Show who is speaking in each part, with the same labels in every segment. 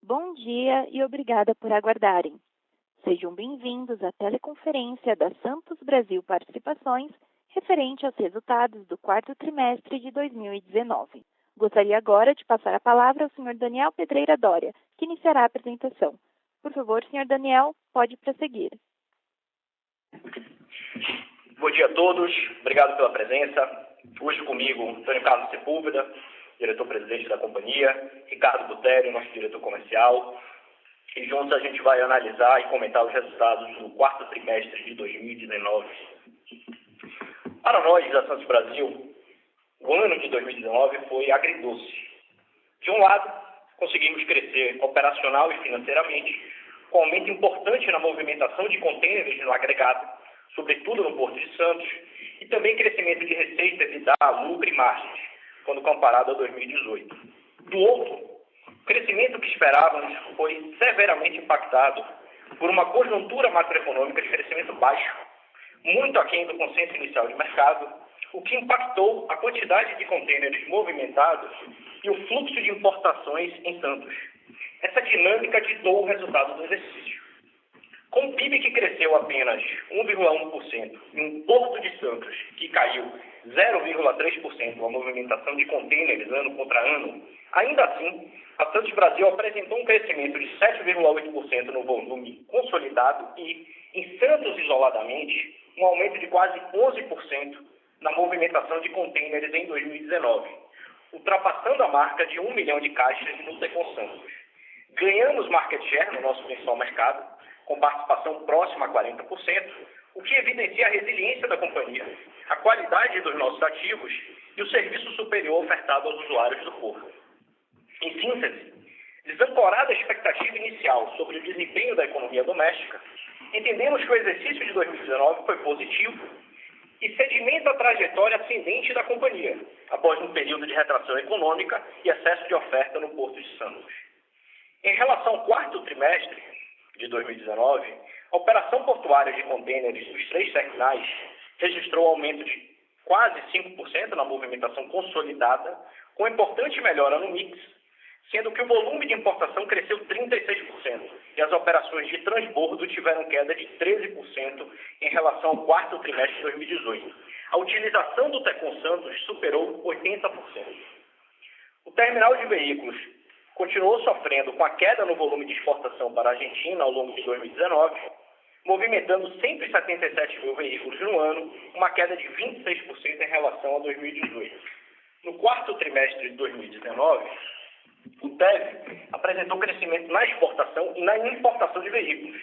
Speaker 1: Bom dia e obrigada por aguardarem. Sejam bem-vindos à teleconferência da Santos Brasil Participações referente aos resultados do quarto trimestre de 2019. Gostaria agora de passar a palavra ao Sr. Daniel Pedreira Doria, que iniciará a apresentação. Por favor, Sr. Daniel, pode prosseguir.
Speaker 2: Bom dia a todos, obrigado pela presença. Hoje comigo, Antônio Carlos Sepúlveda, diretor-presidente da companhia, Ricardo Butério, nosso diretor comercial, e juntos a gente vai analisar e comentar os resultados do quarto trimestre de 2019. Para nós, da Santos Brasil, o ano de 2019 foi agridoce. De um lado, conseguimos crescer operacional e financeiramente, com aumento importante na movimentação de contêineres no agregado, sobretudo no Porto de Santos, e também crescimento de receita, EBITDA, lucro e margens, quando comparado a 2018. Do outro, o crescimento que esperávamos foi severamente impactado por uma conjuntura macroeconômica de crescimento baixo, muito aquém do consenso inicial de mercado, o que impactou a quantidade de contêineres movimentados e o fluxo de importações em Santos. Essa dinâmica ditou o resultado do exercício. Com o PIB que cresceu apenas 1,1% e um Porto de Santos que caiu 0,3% a movimentação de contêineres ano contra ano, ainda assim, a Santos Brasil apresentou um crescimento de 7,8% no volume consolidado e, em Santos isoladamente, um aumento de quase 11% na movimentação de contêineres em 2019, ultrapassando a marca de 1 milhão de caixas no Tecon Santos. Ganhamos market share no nosso principal mercado, com participação próxima a 40%, o que evidencia a resiliência da companhia, a qualidade dos nossos ativos e o serviço superior ofertado aos usuários do porto. Em síntese, desancorada a expectativa inicial sobre o desempenho da economia doméstica, entendemos que o exercício de 2019 foi positivo e sedimenta a trajetória ascendente da companhia, após um período de retração econômica e excesso de oferta no Porto de Santos. Em relação ao quarto trimestre de 2019, a operação portuária de contêineres dos 3 terminais registrou aumento de quase 5% na movimentação consolidada, com importante melhora no mix, sendo que o volume de importação cresceu 36% e as operações de transbordo tiveram queda de 13% em relação ao quarto trimestre de 2018. A utilização do Tecon Santos superou 80%. O terminal de veículos continuou sofrendo com a queda no volume de exportação para a Argentina ao longo de 2019, movimentando 177 mil veículos no ano, uma queda de 26% em relação a 2018. No quarto trimestre de 2019, o TEV apresentou crescimento na exportação e na importação de veículos,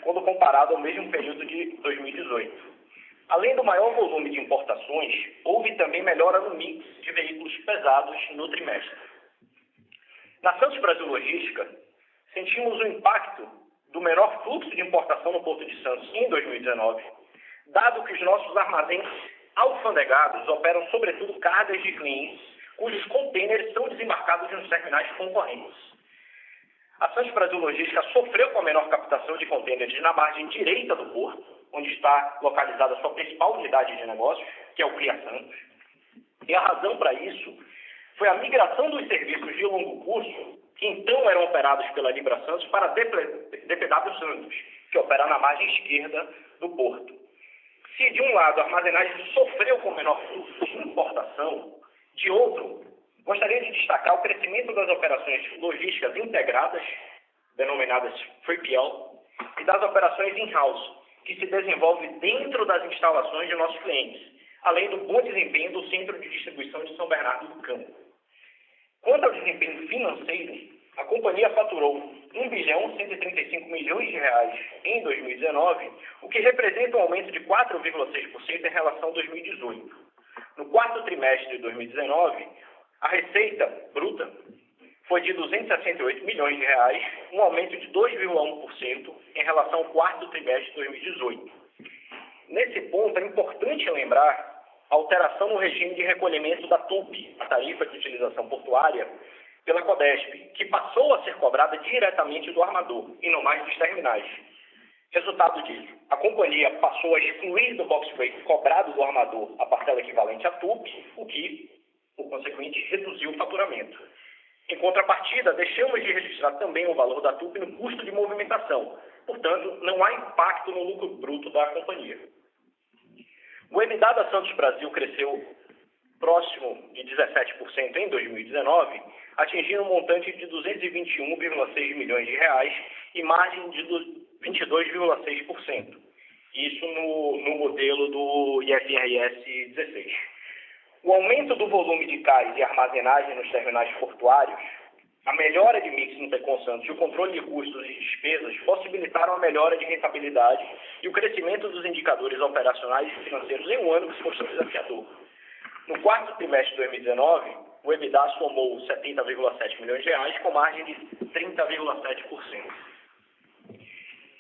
Speaker 2: quando comparado ao mesmo período de 2018. Além do maior volume de importações, houve também melhora no mix de veículos pesados no trimestre. Na Santos Brasil Logística, sentimos o impacto do menor fluxo de importação no Porto de Santos em 2019, dado que os nossos armazéns alfandegados operam sobretudo cargas de clientes cujos contêineres são desembarcados nos terminais concorrentes. A Santos Brasil Logística sofreu com a menor captação de contêineres na margem direita do porto, onde está localizada a sua principal unidade de negócios, que é o CLIA Santos. E a razão para isso foi a migração dos serviços de longo curso, que então eram operados pela Libra Santos, para a DPW Santos, que opera na margem esquerda do porto. Se, de um lado, a armazenagem sofreu com menor fluxo de importação, de outro, gostaria de destacar o crescimento das operações logísticas integradas, denominadas 3PL, e das operações in-house, que se desenvolve dentro das instalações de nossos clientes, além do bom desempenho do Centro de Distribuição de São Bernardo do Campo. Quanto ao desempenho financeiro, a companhia faturou 1.135 bilhões de reais em 2019, o que representa um aumento de 4,6% em relação a 2018. No quarto trimestre de 2019, a receita bruta foi de 268 milhões de reais, um aumento de 2,1% em relação ao quarto trimestre de 2018. Nesse ponto, é importante lembrar a alteração no regime de recolhimento da TUP, a tarifa de utilização portuária, pela CODESP, que passou a ser cobrada diretamente do armador e não mais dos terminais. Resultado disso, a companhia passou a excluir do box rate cobrado do armador a parcela equivalente à TUP, o que, por consequente, reduziu o faturamento. Em contrapartida, deixamos de registrar também o valor da TUP no custo de movimentação. Portanto, não há impacto no lucro bruto da companhia. O EBITDA da Santos Brasil cresceu próximo de 17% em 2019, atingindo um montante de 221,6 milhões de reais e margem de 22,6%. Isso no modelo do IFRS 16. O aumento do volume de cais e armazenagem nos terminais portuários, a melhora de mix no Tecon Santos e o controle de custos e despesas possibilitaram a melhora de rentabilidade e o crescimento dos indicadores operacionais e financeiros em um ano que se mostrou desafiador. No quarto trimestre de 2019, o EBITDA somou 70,7 milhões de reais, com margem de 30,7%.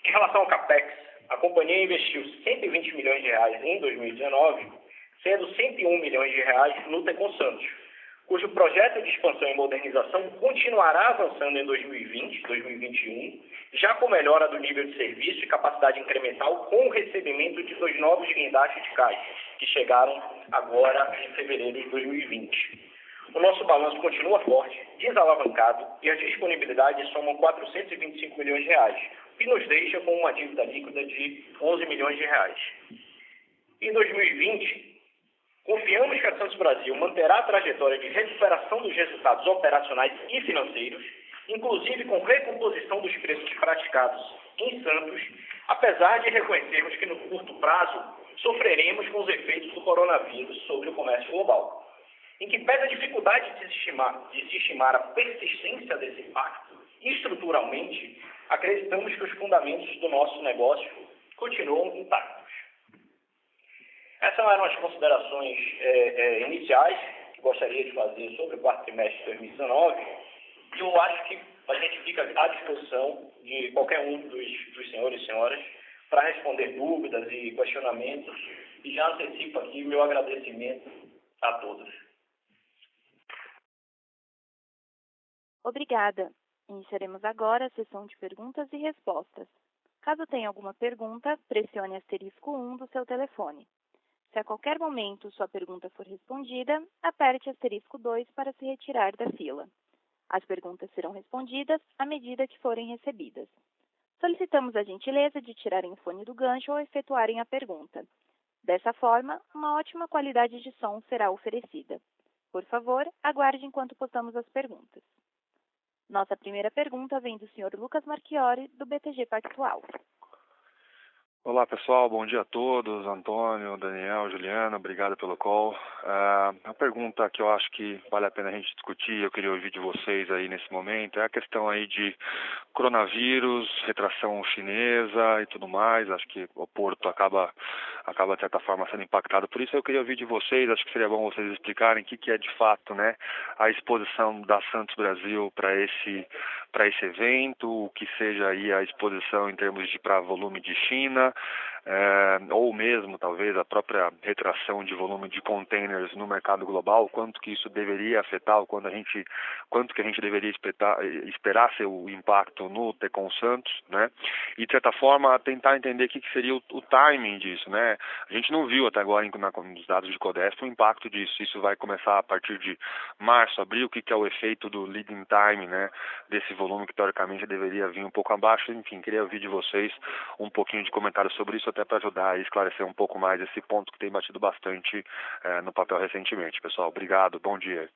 Speaker 2: Em relação ao CAPEX, a companhia investiu 120 milhões de reais em 2019, sendo 101 milhões de reais no Tecon Santos, cujo projeto de expansão e modernização continuará avançando em 2020 e 2021, já com melhora do nível de serviço e capacidade incremental com o recebimento de 2 novos guindastes de cais, que chegaram agora em fevereiro de 2020. O nosso balanço continua forte, desalavancado e as disponibilidades somam 425 milhões de reais, o que nos deixa com uma dívida líquida de 11 milhões de reais. Em 2020, confiamos que a Santos Brasil manterá a trajetória de recuperação dos resultados operacionais e financeiros, inclusive com recomposição dos preços praticados em Santos, apesar de reconhecermos que no curto prazo sofreremos com os efeitos do coronavírus sobre o comércio global. Em que pese a dificuldade de se estimar a persistência desse impacto, estruturalmente, acreditamos que os fundamentos do nosso negócio continuam intactos. Essas eram as considerações iniciais que gostaria de fazer sobre o quarto trimestre de 2019 e eu acho que a gente fica à disposição de qualquer um dos senhores e senhoras para responder dúvidas e questionamentos e já antecipo aqui o meu agradecimento a todos.
Speaker 1: Obrigada. Iniciaremos agora a sessão de perguntas e respostas. Caso tenha alguma pergunta, pressione asterisco 1 do seu telefone. Se a qualquer momento sua pergunta for respondida, aperte asterisco 2 para se retirar da fila. As perguntas serão respondidas à medida que forem recebidas. Solicitamos a gentileza de tirarem o fone do gancho ao efetuarem a pergunta. Dessa forma, uma ótima qualidade de som será oferecida. Por favor, aguarde enquanto postamos as perguntas. Nossa primeira pergunta vem do Sr. Lucas Marchiori, do BTG Pactual.
Speaker 3: Olá pessoal, bom dia a todos, Antônio, Daniel, Juliana, obrigado pelo call. A pergunta que eu acho que vale a pena a gente discutir, eu queria ouvir de vocês aí nesse momento, é a questão aí de coronavírus, retração chinesa e tudo mais. Acho que o Porto acaba de certa forma sendo impactado por isso. Eu queria ouvir de vocês, acho que seria bom vocês explicarem o que é de fato, né, a exposição da Santos Brasil para esse evento, o que seja aí a exposição em termos de para volume de China, ou mesmo talvez a própria retração de volume de containers no mercado global, quanto que isso deveria afetar, quanto que a gente deveria esperar ser o impacto no Tecon Santos, né? E de certa forma tentar entender o que seria o timing disso, né? A gente não viu até agora nos dados de Codesp o impacto disso. Isso vai começar a partir de março, abril, o que é o efeito do leading time, né? Desse volume que teoricamente deveria vir um pouco abaixo. Enfim, queria ouvir de vocês um pouquinho de comentário sobre isso, até para ajudar a esclarecer um pouco mais esse ponto que tem batido bastante no papel recentemente. Pessoal, obrigado, bom dia.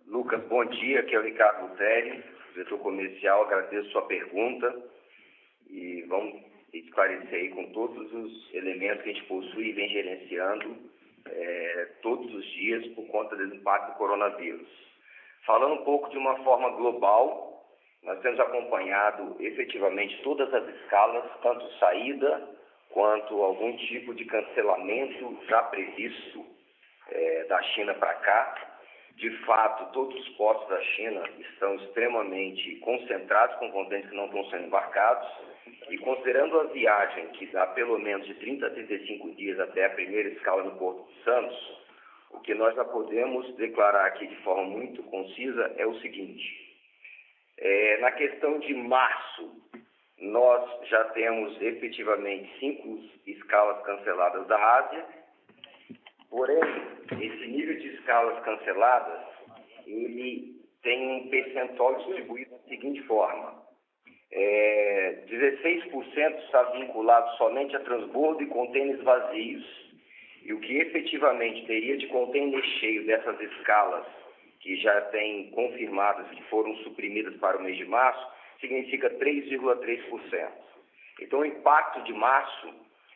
Speaker 4: Lucas, bom dia, aqui é o Ricardo Buteri, diretor comercial, agradeço sua pergunta e vamos esclarecer aí com todos os elementos que a gente possui e vem gerenciando todos os dias por conta do impacto do coronavírus. Falando um pouco de uma forma global, nós temos acompanhado efetivamente todas as escalas, tanto saída quanto algum tipo de cancelamento já previsto da China para cá. De fato, todos os portos da China estão extremamente concentrados com contêineres que não estão sendo embarcados. E considerando a viagem que dá pelo menos de 30 a 35 dias até a primeira escala no Porto de Santos, o que nós já podemos declarar aqui de forma muito concisa é o seguinte. Na questão de março, nós já temos efetivamente 5 escalas canceladas da Ásia Porém, esse nível de escalas canceladas, ele tem um percentual distribuído da seguinte forma. 16% está vinculado somente a transbordo e contêineres vazios, e o que efetivamente teria de contêiner cheio dessas escalas, que já tem confirmadas que foram suprimidas para o mês de março, significa 3,3%. Então, o impacto de março,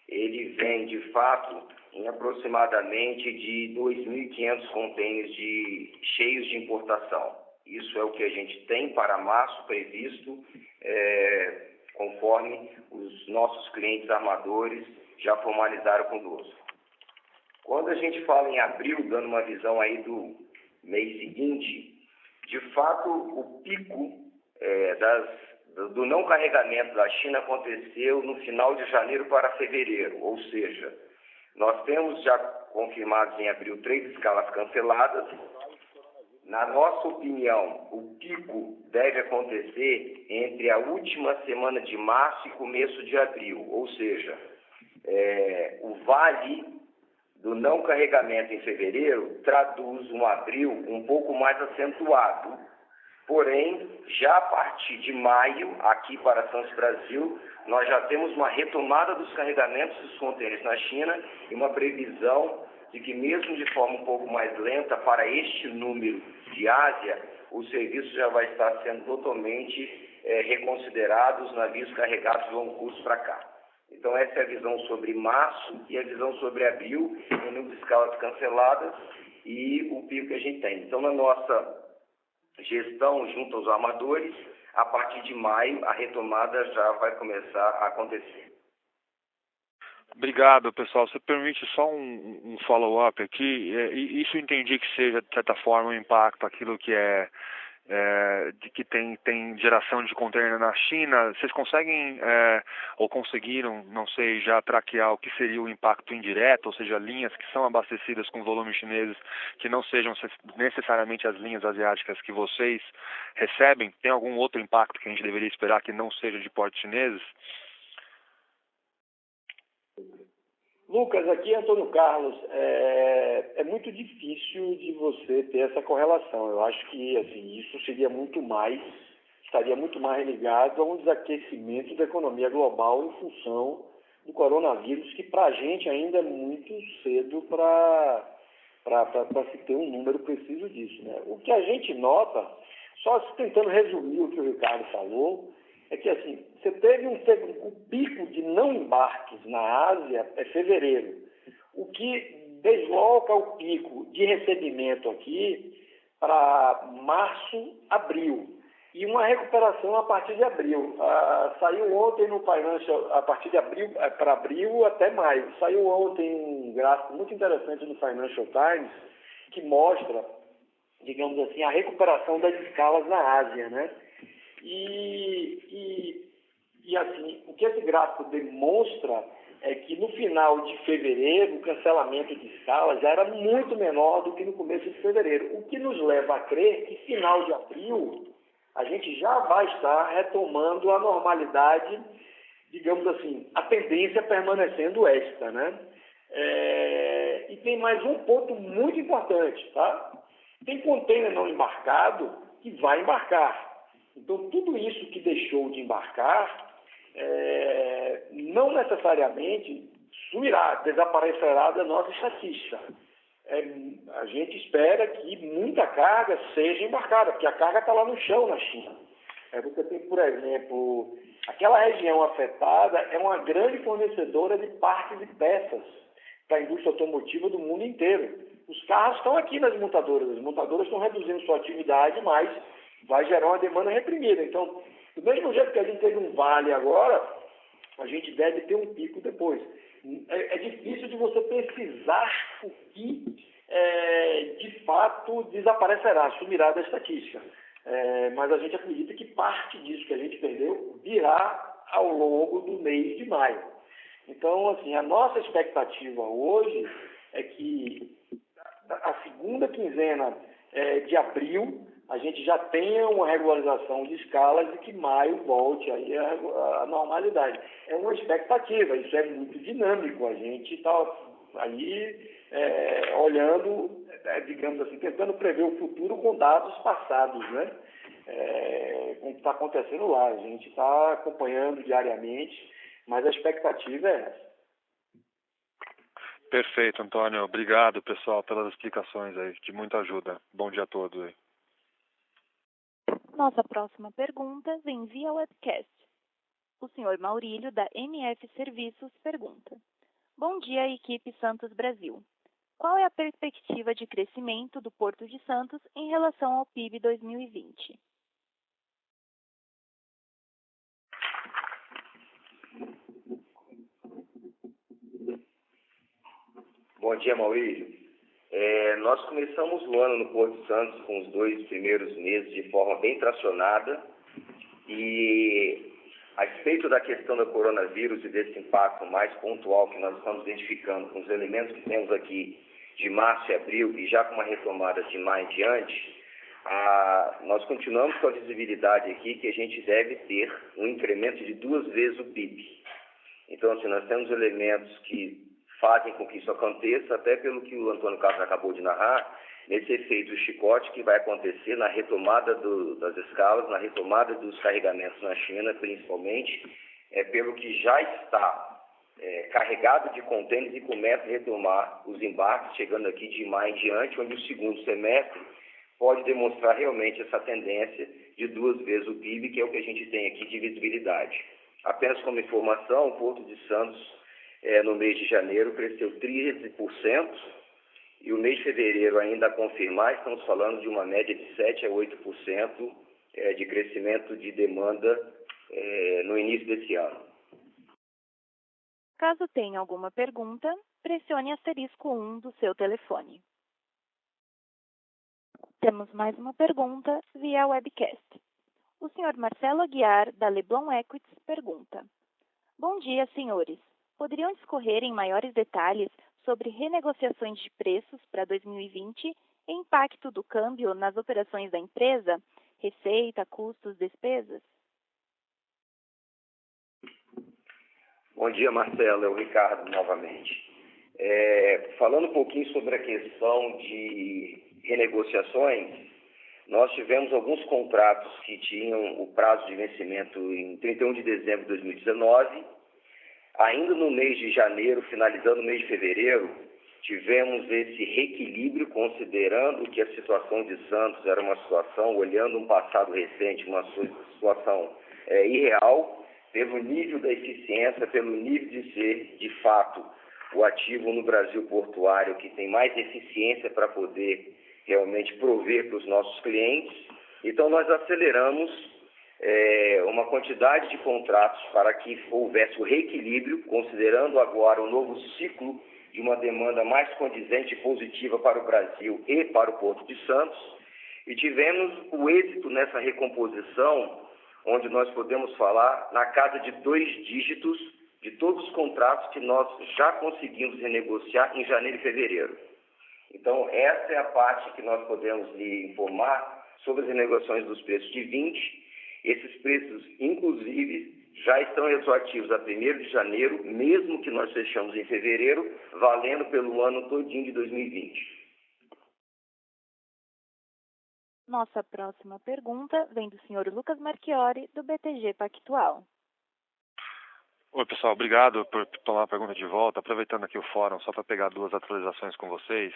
Speaker 4: ele vem, de fato, em aproximadamente de 2.500 contêineres cheios de importação. Isso é o que a gente tem para março previsto, conforme os nossos clientes armadores já formalizaram conosco. Quando a gente fala em abril, dando uma visão aí do mês seguinte, de fato, o pico do não carregamento da China aconteceu no final de janeiro para fevereiro, ou seja, nós temos já confirmados em abril 3 escalas canceladas. Na nossa opinião, o pico deve acontecer entre a última semana de março e começo de abril, ou seja, o vale do não carregamento em fevereiro traduz um abril um pouco mais acentuado. Porém, já a partir de maio, aqui para Santos Brasil, nós já temos uma retomada dos carregamentos dos contêineres na China e uma previsão de que, mesmo de forma um pouco mais lenta, para este número de Ásia, o serviço já vai estar sendo totalmente reconsiderado, os navios carregados de longo curso para cá. Então, essa é a visão sobre março e a visão sobre abril, o número de escalas canceladas e o pico que a gente tem. Então, na nossa gestão junto aos armadores, a partir de maio, a retomada já vai começar a acontecer.
Speaker 3: Obrigado, pessoal. Você permite só um follow-up aqui? Isso eu entendi que seja, de certa forma, um impacto, aquilo que de que tem geração de container na China. Vocês conseguem, ou conseguiram, não sei, já traquear o que seria o impacto indireto, ou seja, linhas que são abastecidas com volumes chineses que não sejam necessariamente as linhas asiáticas que vocês recebem? Tem algum outro impacto que a gente deveria esperar que não seja de portos chineses?
Speaker 5: Lucas, aqui é Antônio Carlos. É muito difícil de você ter essa correlação. Eu acho que assim, isso estaria muito mais ligado a um desaquecimento da economia global em função do coronavírus, que para a gente ainda é muito cedo para se ter um número preciso disso, né? O que a gente nota, só tentando resumir o que o Ricardo falou, é que assim, você teve um pico de não embarques na Ásia é fevereiro, o que desloca o pico de recebimento aqui para março, abril, e uma recuperação a partir de abril. Saiu ontem no Financial, a partir de abril, para abril até maio, saiu ontem um gráfico muito interessante no Financial Times que mostra, digamos assim, a recuperação das escalas na Ásia, né? E assim, o que esse gráfico demonstra é que no final de fevereiro o cancelamento de escala já era muito menor do que no começo de fevereiro, o que nos leva a crer que final de abril a gente já vai estar retomando a normalidade, digamos assim, a tendência permanecendo esta, né? E tem mais um ponto muito importante, tá? Tem container não embarcado que vai embarcar. Então, tudo isso que deixou de embarcar, não necessariamente sumirá, desaparecerá da nossa estatística. A gente espera que muita carga seja embarcada, porque a carga está lá no chão na China. Você tem, por exemplo, aquela região afetada é uma grande fornecedora de partes e peças para a indústria automotiva do mundo inteiro. Os carros estão aqui nas montadoras, as montadoras estão reduzindo sua atividade, mas vai gerar uma demanda reprimida. Então, do mesmo jeito que a gente teve um vale agora, a gente deve ter um pico depois. É difícil de você precisar o que, de fato, desaparecerá, sumirá da estatística. Mas a gente acredita que parte disso que a gente perdeu virá ao longo do mês de maio. Então, assim, a nossa expectativa hoje é que a segunda quinzena de abril a gente já tenha uma regularização de escalas e que maio volte aí à normalidade. É uma expectativa, isso é muito dinâmico. A gente está aí olhando, digamos assim, tentando prever o futuro com dados passados, né? Com o que está acontecendo lá. A gente está acompanhando diariamente, mas a expectativa é essa.
Speaker 3: Perfeito, Antônio. Obrigado, pessoal, pelas explicações aí, de muita ajuda. Bom dia a todos aí.
Speaker 1: Nossa próxima pergunta vem via webcast. O senhor Maurílio, da MF Serviços, pergunta: Bom dia, equipe Santos Brasil. Qual é a perspectiva de crescimento do Porto de Santos em relação ao PIB 2020?
Speaker 4: Bom dia, Maurílio. Nós começamos o ano no Porto de Santos com os 2 primeiros meses de forma bem tracionada e, a respeito da questão do coronavírus e desse impacto mais pontual que nós estamos identificando com os elementos que temos aqui de março e abril e já com uma retomada de maio em diante, nós continuamos com a visibilidade aqui que a gente deve ter um incremento de 2 vezes o PIB. Então, assim, nós temos elementos que fazem com que isso aconteça, até pelo que o Antônio Carlos acabou de narrar, nesse efeito chicote que vai acontecer na retomada das escalas, na retomada dos carregamentos na China, principalmente, pelo que já está carregado de contêineres e começa a retomar os embarques, chegando aqui de maio em diante, onde o segundo semestre pode demonstrar realmente essa tendência de 2 vezes o PIB, que é o que a gente tem aqui de visibilidade. Apenas como informação, o Porto de Santos, no mês de janeiro, cresceu 13%, e o mês de fevereiro, ainda a confirmar, estamos falando de uma média de 7% a 8% de crescimento de demanda no início desse ano.
Speaker 1: Caso tenha alguma pergunta, pressione asterisco 1 do seu telefone. Temos mais uma pergunta via webcast. O senhor Marcelo Aguiar, da Leblon Equities, pergunta: Bom dia, senhores. Poderiam discorrer em maiores detalhes sobre renegociações de preços para 2020 e impacto do câmbio nas operações da empresa, receita, custos, despesas?
Speaker 4: Bom dia, Marcelo. É o Ricardo novamente. Falando um pouquinho sobre a questão de renegociações, nós tivemos alguns contratos que tinham o prazo de vencimento em 31 de dezembro de 2019. Ainda no mês de janeiro, finalizando o mês de fevereiro, tivemos esse reequilíbrio, considerando que a situação de Santos era uma situação, olhando um passado recente, uma situação irreal, pelo nível da eficiência, pelo nível de ser, de fato, o ativo no Brasil portuário que tem mais eficiência para poder realmente prover para os nossos clientes. Então, nós aceleramos uma quantidade de contratos para que houvesse o reequilíbrio, considerando agora o novo ciclo de uma demanda mais condizente e positiva para o Brasil e para o Porto de Santos. E tivemos o êxito nessa recomposição, onde nós podemos falar na casa de 2 dígitos de todos os contratos que nós já conseguimos renegociar em janeiro e fevereiro. Então, essa é a parte que nós podemos lhe informar sobre as renegociações dos preços de 20. Esses preços, inclusive, já estão retroativos a 1º de janeiro, mesmo que nós fechamos em fevereiro, valendo pelo ano todinho de 2020.
Speaker 1: Nossa próxima pergunta vem do senhor Lucas Marchiori, do BTG Pactual.
Speaker 3: Oi, pessoal, obrigado por tomar a pergunta de volta. Aproveitando aqui o fórum, só para pegar 2 atualizações com vocês,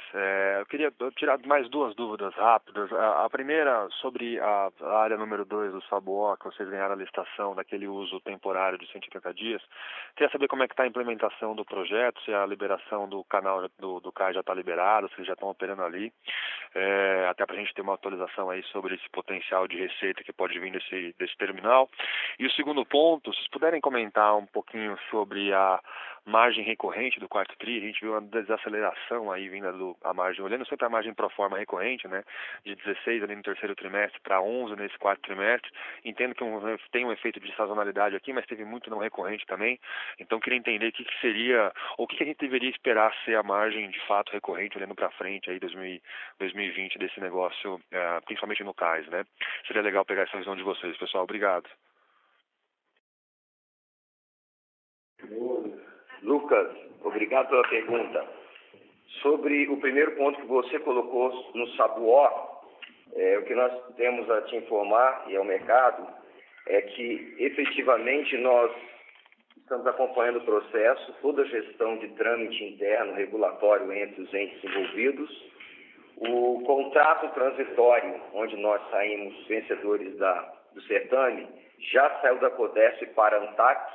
Speaker 3: eu queria tirar mais 2 dúvidas rápidas. A primeira, sobre a área número 2 do Saboó, que vocês ganharam a licitação daquele uso temporário de 180 dias. Queria saber como é que está a implementação do projeto, se a liberação do canal do CAI já está liberado, se eles já estão operando ali, até para a gente ter uma atualização aí sobre esse potencial de receita que pode vir desse terminal. E o segundo ponto, se vocês puderem comentar um pouquinho sobre a margem recorrente do quarto tri. A gente viu uma desaceleração aí vinda a margem, olhando sempre a margem pro forma recorrente, né, de 16 ali no terceiro trimestre para 11 nesse quarto trimestre. Entendo que tem um efeito de sazonalidade aqui, mas teve muito não recorrente também. Então queria entender o que seria, ou o que a gente deveria esperar ser a margem de fato recorrente olhando para frente aí 2020 desse negócio, principalmente no CAIS, né? Seria legal pegar essa visão de vocês, pessoal. Obrigado.
Speaker 4: Lucas, obrigado pela pergunta. Sobre o primeiro ponto que você colocou no Sabuó, o que nós temos a te informar e ao mercado é que efetivamente nós estamos acompanhando o processo, toda a gestão de trâmite interno, regulatório entre os entes envolvidos. O contrato transitório, onde nós saímos vencedores do certame, já saiu da Codesp para a ANTAC.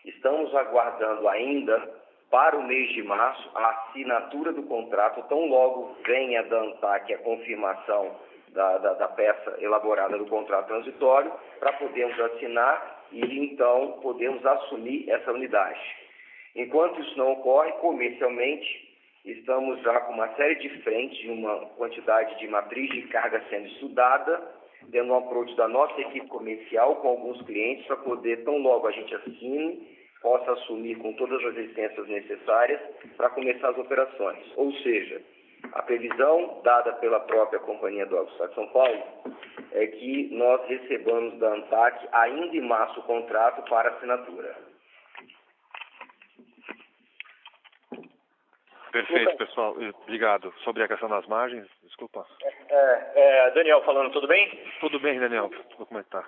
Speaker 4: Estamos aguardando ainda, para o mês de março, a assinatura do contrato, tão logo venha da ANTAC a confirmação da peça elaborada do contrato transitório, para podermos assinar e, então, podermos assumir essa unidade. Enquanto isso não ocorre, comercialmente, estamos já com uma série de frentes, uma quantidade de matriz de carga sendo estudada, tendo um approach da nossa equipe comercial com alguns clientes para poder, tão logo a gente assine, possa assumir com todas as licenças necessárias para começar as operações. Ou seja, a previsão dada pela própria Companhia do Estado de São Paulo é que nós recebamos da ANTAC ainda em março o contrato para assinatura.
Speaker 3: Perfeito, pessoal. Obrigado. Sobre a questão das margens, desculpa.
Speaker 2: Daniel falando, tudo bem?
Speaker 3: Tudo bem, Daniel. Como é que tá?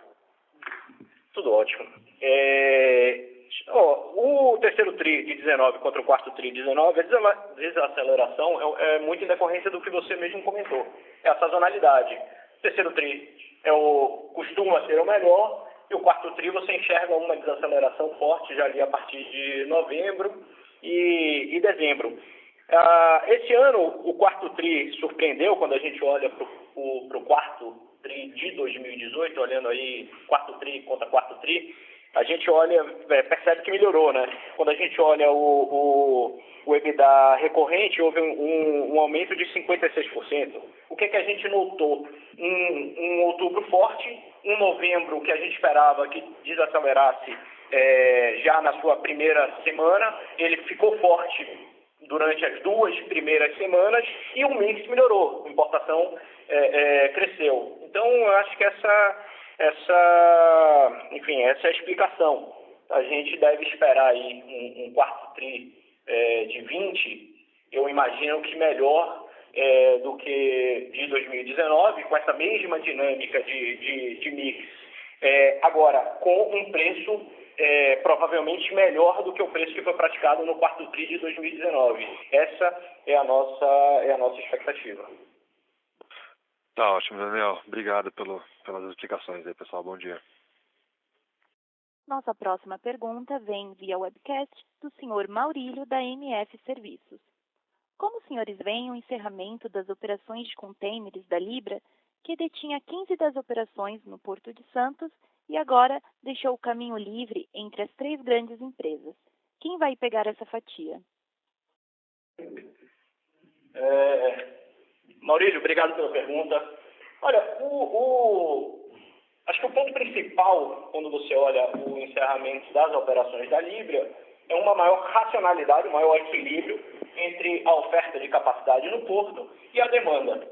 Speaker 2: Tudo ótimo. O terceiro TRI de 19 contra o quarto TRI de 19, a desaceleração é muito em decorrência do que você mesmo comentou. É a sazonalidade. O terceiro TRI costuma ser o melhor, e o quarto TRI você enxerga uma desaceleração forte já ali a partir de novembro e dezembro. Esse ano, o quarto TRI surpreendeu quando a gente olha para o quarto TRI de 2018, olhando aí quarto TRI contra quarto TRI, a gente olha, percebe que melhorou, né? Quando a gente olha o EBITDA recorrente, houve um aumento de 56%. O que a gente notou? Um outubro forte, um novembro que a gente esperava que desacelerasse já na sua primeira semana, ele ficou forte durante as 2 primeiras semanas e o mix melhorou, a importação cresceu. Então, eu acho que essa é a explicação. A gente deve esperar aí um quarto TRI de 20, eu imagino que melhor do que de 2019, com essa mesma dinâmica de mix. Agora, com um preço provavelmente melhor do que o preço que foi praticado no quarto TRI de 2019. Essa é a nossa expectativa.
Speaker 3: Tá ótimo, Daniel. Obrigado pelas explicações aí, pessoal. Bom dia.
Speaker 1: Nossa próxima pergunta vem via webcast do senhor Maurílio, da MF Serviços. Como os senhores veem o encerramento das operações de contêineres da Libra, que detinha 15 das operações no Porto de Santos e agora deixou o caminho livre entre as 3 grandes empresas? Quem vai pegar essa fatia?
Speaker 2: Maurílio, obrigado pela pergunta. Olha, acho que o ponto principal, quando você olha o encerramento das operações da Libra, é uma maior racionalidade, um maior equilíbrio entre a oferta de capacidade no porto e a demanda.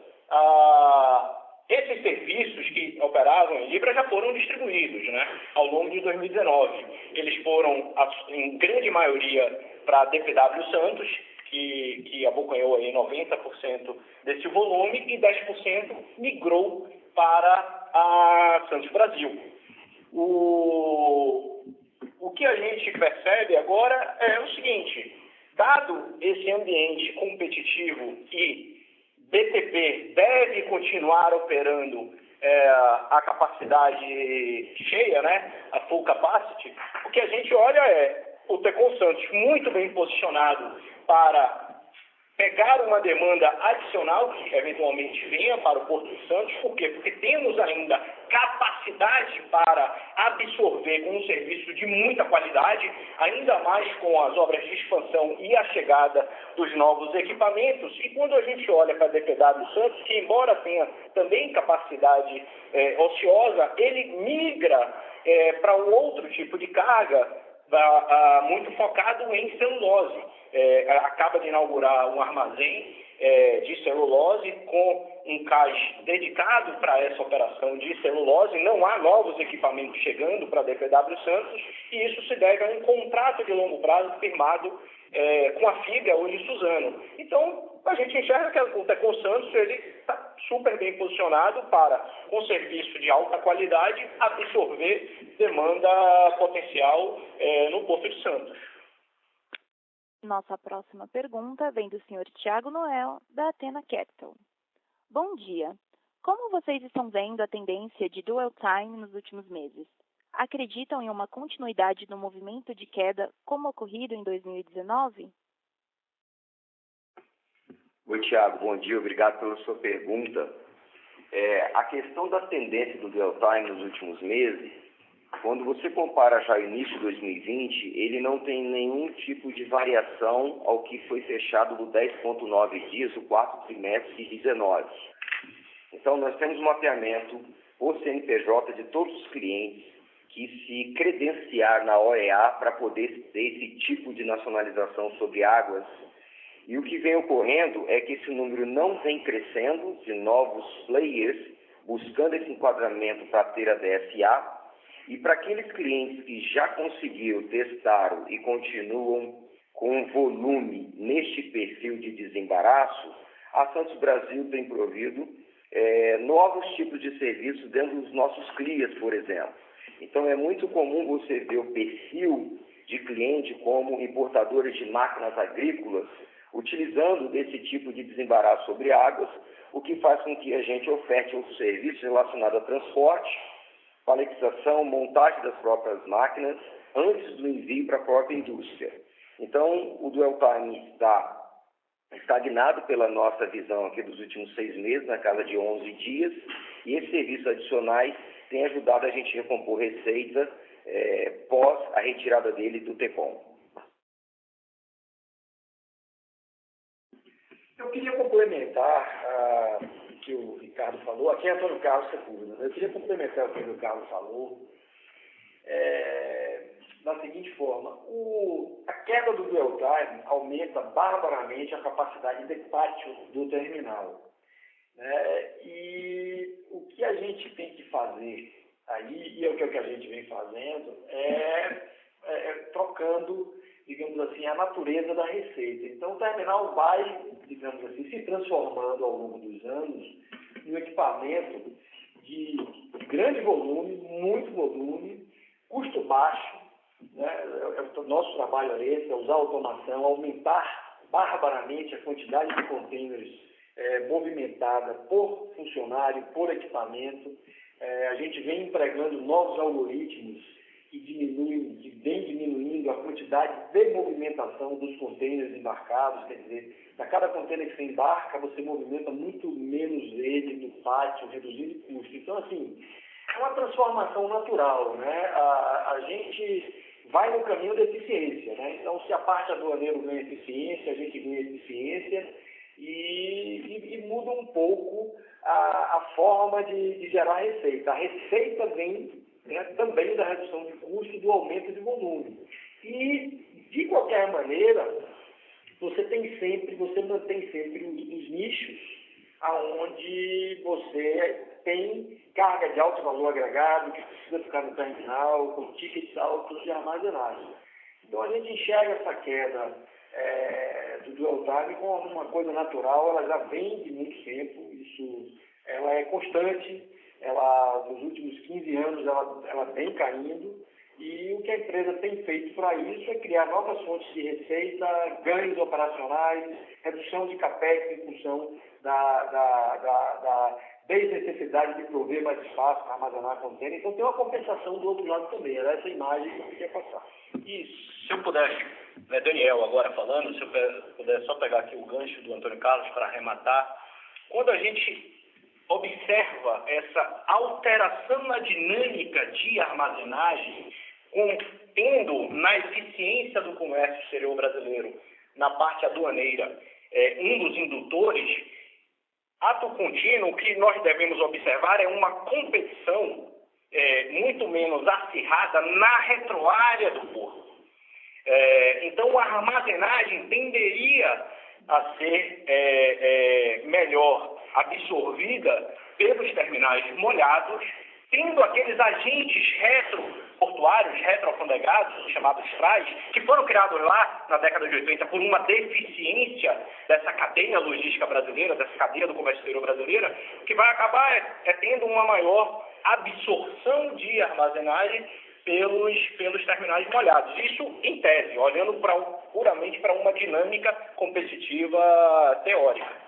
Speaker 2: Esses serviços que operavam em Libra já foram distribuídos, né, ao longo de 2019. Eles foram, em grande maioria, para a DPW Santos, que abocanhou aí 90% desse volume, e 10% migrou para a Santos Brasil. O que a gente percebe agora é o seguinte: dado esse ambiente competitivo e BTP deve continuar operando a capacidade cheia, né, a full capacity, o que a gente olha é o Tecon Santos muito bem posicionado para pegar uma demanda adicional que eventualmente venha para o Porto de Santos. Por quê? Porque temos ainda capacidade para absorver um serviço de muita qualidade, ainda mais com as obras de expansão e a chegada dos novos equipamentos. E quando a gente olha para a DPW Santos, que embora tenha também capacidade ociosa, ele migra para um outro tipo de carga, muito focado em celulose. Acaba de inaugurar um armazém de celulose com um cais dedicado para essa operação de celulose. Não há novos equipamentos chegando para a DPW Santos, e isso se deve a um contrato de longo prazo firmado com a fibra hoje em Suzano. Então, a gente enxerga que o Tecon Santos está super bem posicionado para, com serviço de alta qualidade, absorver demanda potencial no Porto de Santos.
Speaker 1: Nossa próxima pergunta vem do Sr. Thiago Noel, da Athena Capital. Bom dia. Como vocês estão vendo a tendência de dual time nos últimos meses? Acreditam em uma continuidade do movimento de queda como ocorrido em 2019?
Speaker 4: Oi, Thiago, bom dia, obrigado pela sua pergunta. A questão da tendência do dual time nos últimos meses, quando você compara já o início de 2020, ele não tem nenhum tipo de variação ao que foi fechado no 10,9 dias, o quarto trimestre de 2019. Então, nós temos um mapeamento por CNPJ de todos os clientes que se credenciar na OEA para poder ter esse tipo de nacionalização sobre águas. E o que vem ocorrendo é que esse número não vem crescendo de novos players buscando esse enquadramento para ter a DSA. E para aqueles clientes que já conseguiram, testaram e continuam com volume neste perfil de desembaraço, a Santos Brasil tem provido novos tipos de serviços dentro dos nossos CLIAs, por exemplo. Então, é muito comum você ver o perfil de cliente como importadores de máquinas agrícolas utilizando desse tipo de desembaraço sobre águas, o que faz com que a gente oferte um serviço relacionado a transporte, palexização, montagem das próprias máquinas, antes do envio para a própria indústria. Então, o dual time está estagnado pela nossa visão aqui dos últimos 6 meses, na casa de 11 dias, e esses serviços adicionais têm ajudado a gente a recompor receita pós a retirada dele do Tecon.
Speaker 5: Eu queria complementar o que o Ricardo falou. Aqui é Antônio Carlos Sepúlveda. Eu queria complementar o que o Ricardo falou da seguinte forma. A queda do dual time aumenta barbaramente a capacidade de pátio do terminal. E o que a gente tem que fazer aí, e é o que a gente vem fazendo, trocando, digamos assim, a natureza da receita. Então, o terminal vai, digamos assim, se transformando ao longo dos anos em um equipamento de grande volume, muito volume, custo baixo. O nosso trabalho é esse, é usar automação, aumentar barbaramente a quantidade de containers movimentada por funcionário, por equipamento. A gente vem empregando novos algoritmos que vem diminuindo a quantidade de movimentação dos containers embarcados, quer dizer, a cada container que você embarca, você movimenta muito menos ele no pátio, reduzindo o custo. Então, assim, é uma transformação natural, A gente vai no caminho da eficiência, Então, se a parte aduaneira ganha eficiência, a gente ganha eficiência e muda um pouco a forma de gerar receita. A receita vem também da redução de custo e do aumento de volume. E, de qualquer maneira, você mantém sempre os nichos onde você tem carga de alto valor agregado, que precisa ficar no terminal, com tickets altos de armazenagem. Então, a gente enxerga essa queda do dual time como uma coisa natural, ela já vem de muito tempo, ela é constante, nos últimos 15 anos ela vem caindo, e o que a empresa tem feito para isso é criar novas fontes de receita, ganhos operacionais, redução de capex em função da desnecessidade de prover mais espaço para armazenar contêiner. Então tem uma compensação do outro lado também, era essa imagem que eu queria passar.
Speaker 2: E se eu puder, Daniel agora falando, se eu puder só pegar aqui o gancho do Antônio Carlos para arrematar, quando a gente observa essa alteração na dinâmica de armazenagem, tendo na eficiência do comércio exterior brasileiro, na parte aduaneira, um dos indutores, ato contínuo, o que nós devemos observar é uma competição muito menos acirrada na retroárea do porto. Então, a armazenagem tenderia a ser melhor absorvida pelos terminais molhados tendo aqueles agentes retroportuários, retroalfandegados, chamados TRAs, que foram criados lá na década de 80 por uma deficiência dessa cadeia logística brasileira, dessa cadeia do comércio exterior brasileira, que vai acabar tendo uma maior absorção de armazenagem pelos terminais molhados. Isso em tese, olhando puramente para uma dinâmica competitiva teórica.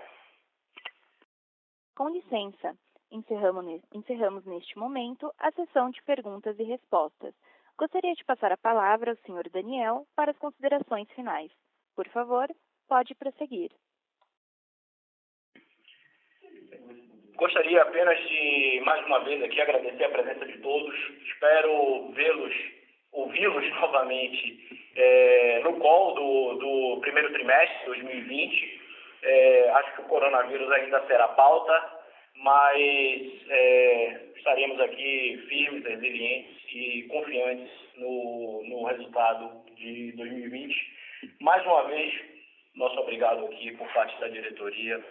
Speaker 1: Com licença, encerramos neste momento a sessão de perguntas e respostas. Gostaria de passar a palavra ao Sr. Daniel para as considerações finais. Por favor, pode prosseguir.
Speaker 2: Gostaria apenas de, mais uma vez aqui, agradecer a presença de todos. Espero ouvi-los novamente no call do primeiro trimestre de 2020. Acho que o coronavírus ainda será pauta, mas estaremos aqui firmes, resilientes e confiantes no resultado de 2020. Mais uma vez, nosso obrigado aqui por parte da diretoria.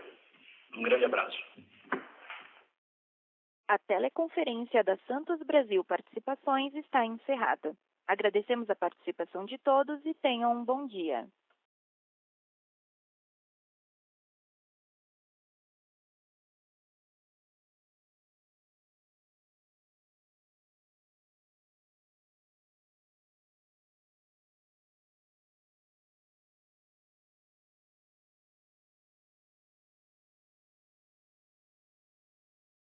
Speaker 2: Um grande abraço.
Speaker 1: A teleconferência da Santos Brasil Participações está encerrada. Agradecemos a participação de todos e tenham um bom dia.